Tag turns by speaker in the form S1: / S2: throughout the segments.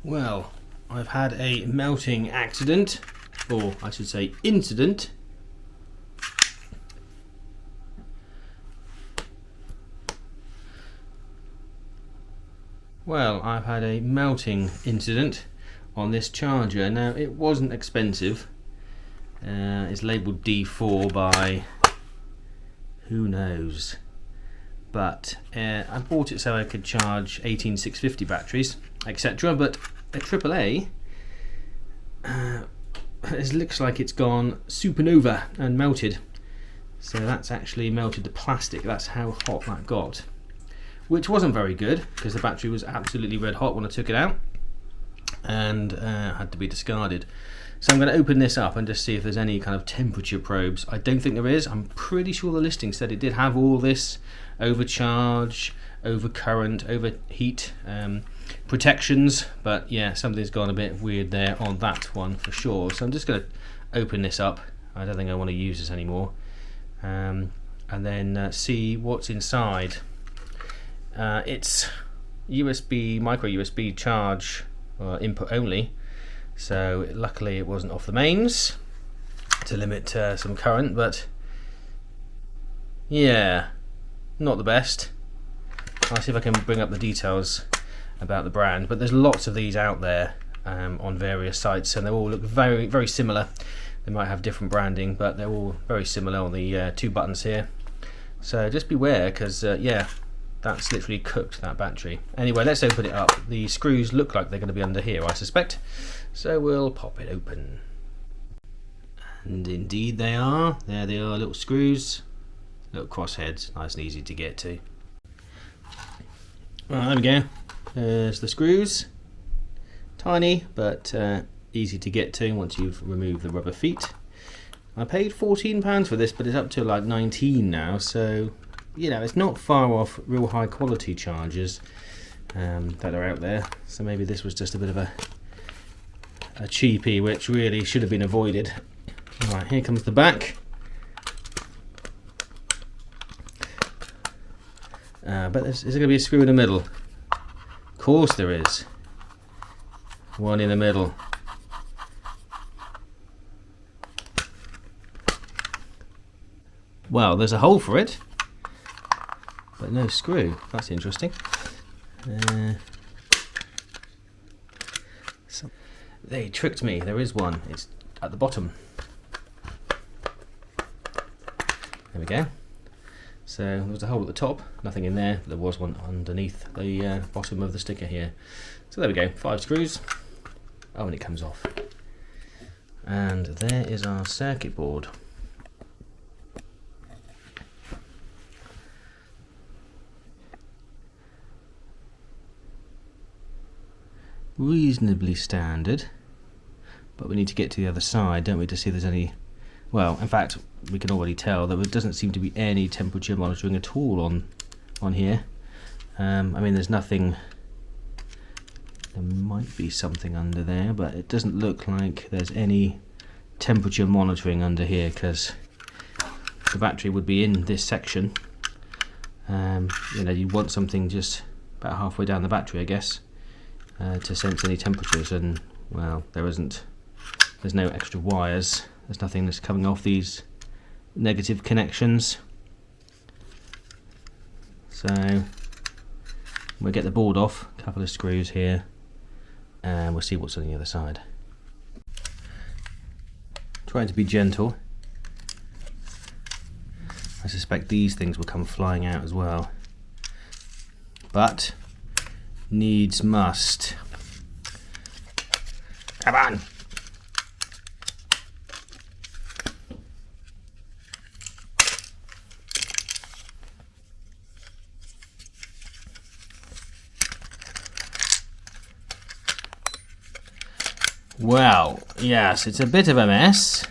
S1: Well, I've had a melting accident, or I should say incident. Well, I've had a melting incident on this charger. Now, it wasn't expensive. It's labelled D4 by who knows. But I bought it so I could charge 18650 batteries, etc. But a AAA, it looks like it's gone supernova and melted. So that's actually melted the plastic. That's how hot that got. Which wasn't very good, because the battery was absolutely red hot when I took it out and had to be discarded. So I'm going to open this up and just see if there's any kind of temperature probes. I don't think there is. I'm pretty sure the listing said it did have all this overcharge, overcurrent, overheat protections, but yeah, something's gone a bit weird there on that one for sure. So I'm just going to open this up. I don't think I want to use this anymore, and then see what's inside. It's USB, micro USB charge input only, so luckily it wasn't off the mains to limit some current, but yeah, not the best. I'll see if I can bring up the details about the brand, but there's lots of these out there on various sites, and they all look very, very similar. They might have different branding, but they're all very similar on the two buttons here. So just beware, because yeah, that's literally cooked that battery. Anyway, let's open it up. The screws look like they're going to be under here, I suspect. So we'll pop it open. And indeed they are. There they are, little screws. Little crossheads, nice and easy to get to. Well, there we go. There's the screws. Tiny, but easy to get to once you've removed the rubber feet. I paid £14 for this, but it's up to like 19 now, so you know, it's not far off real high quality chargers that are out there. So maybe this was just a bit of a cheapie, which really should have been avoided. Right, here comes the back. But is there going to be a screw in the middle? Of course there is. One in the middle. Well, there's a hole for it, but no screw. That's interesting. So they tricked me. There is one. It's at the bottom. There we go. So there was a hole at the top, nothing in there. There was one underneath the bottom of the sticker here. So there we go, 5 screws. Oh, and it comes off. And there is our circuit board. Reasonably standard, but we need to get to the other side, don't we, to see if there's any. Well, in fact, we can already tell that there doesn't seem to be any temperature monitoring at all on here. I mean, there's nothing. There might be something under there, but it doesn't look like there's any temperature monitoring under here, because the battery would be in this section. You know, you want something just about halfway down the battery, I guess, to sense any temperatures, and well, there isn't. There's no extra wires. There's nothing that's coming off these negative connections. So we'll get the board off, a couple of screws here, and we'll see what's on the other side. Trying to be gentle. I suspect these things will come flying out as well, but needs must. Come on! Well, yes, it's a bit of a mess.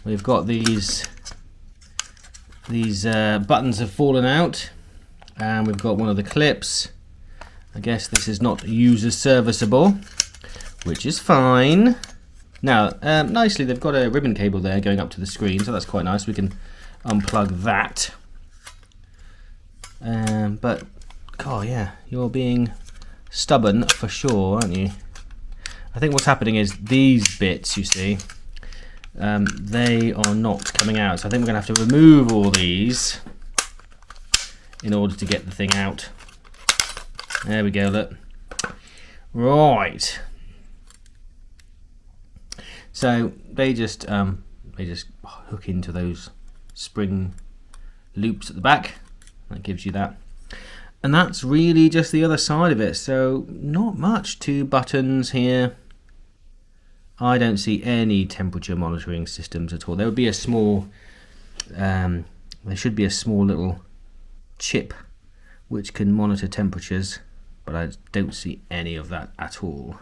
S1: We've got these buttons have fallen out, and we've got one of the clips. I guess this is not user serviceable, which is fine. Now, nicely, they've got a ribbon cable there going up to the screen, so that's quite nice. We can unplug that. But, oh yeah, you're being stubborn for sure, aren't you? I think what's happening is these bits, you see, they are not coming out. So I think we're going to have to remove all these in order to get the thing out. There we go, look. Right. So they just hook into those spring loops at the back. That gives you that. And that's really just the other side of it. So not much. 2 buttons here. I don't see any temperature monitoring systems at all. There would be a small, there should be a small little chip which can monitor temperatures, but I don't see any of that at all.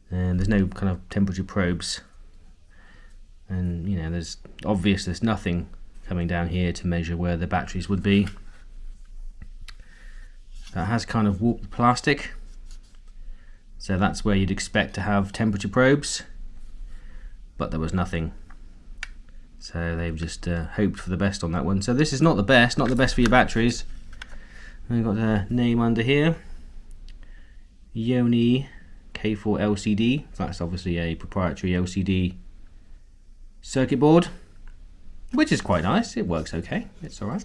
S1: And there's no kind of temperature probes. And you know, there's nothing coming down here to measure where the batteries would be. That has kind of warped the plastic. So that's where you'd expect to have temperature probes, but there was nothing. So they've just hoped for the best on that one. So this is not the best for your batteries. We've got a name under here, Yoni K4 LCD. That's obviously a proprietary LCD circuit board, which is quite nice. It works okay. It's all right.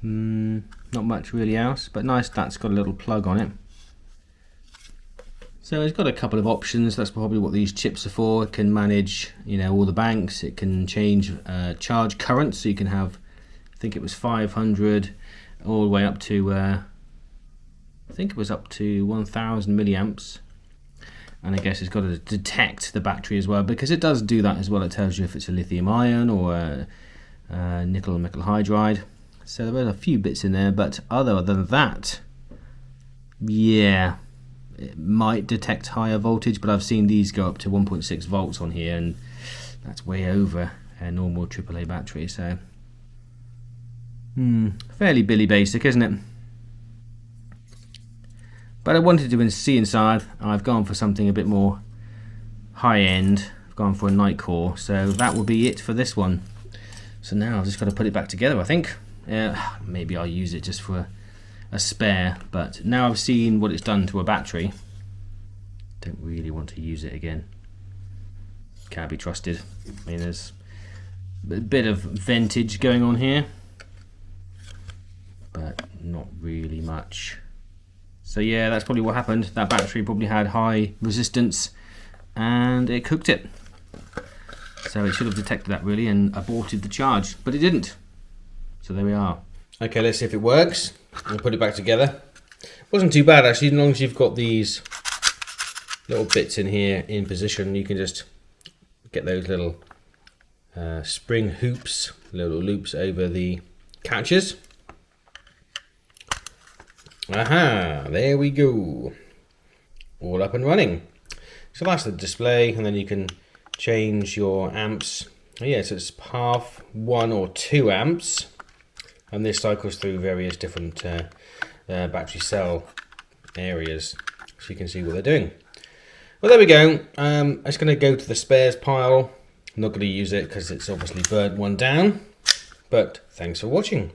S1: Not much really else, but nice. That's got a little plug on it. So it's got a couple of options. That's probably what these chips are for. It can manage, you know, all the banks. It can change charge current, so you can have, I think it was 500 all the way up to, I think it was up to 1000 milliamps. And I guess it's got to detect the battery as well, because it does do that as well. It tells you if it's a lithium ion or a nickel hydride. So there are a few bits in there, but other than that, yeah. It might detect higher voltage, but I've seen these go up to 1.6 volts on here, and that's way over a normal AAA battery. So, fairly Billy basic, isn't it? But I wanted to see inside. I've gone for something a bit more high end. I've gone for a night core, so that will be it for this one. So now I've just got to put it back together, I think. Maybe I'll use it just for a spare, but now I've seen what it's done to a battery, don't really want to use it again. Can't be trusted. I mean, there's a bit of vintage going on here, but not really much. So yeah, that's probably what happened. That battery probably had high resistance and it cooked it. So it should have detected that really and aborted the charge, but it didn't. So there we are. Okay, let's see if it works. I'll put it back together. Wasn't too bad actually, as long as you've got these little bits in here in position, you can just get those little spring hoops, little loops over the catches. Aha, there we go. All up and running. So that's the display, and then you can change your amps. Yeah, so it's half 1 or 2 amps. And this cycles through various different battery cell areas, so you can see what they're doing. Well, there we go. I'm just going to go to the spares pile. I'm not going to use it because it's obviously burnt one down. But thanks for watching.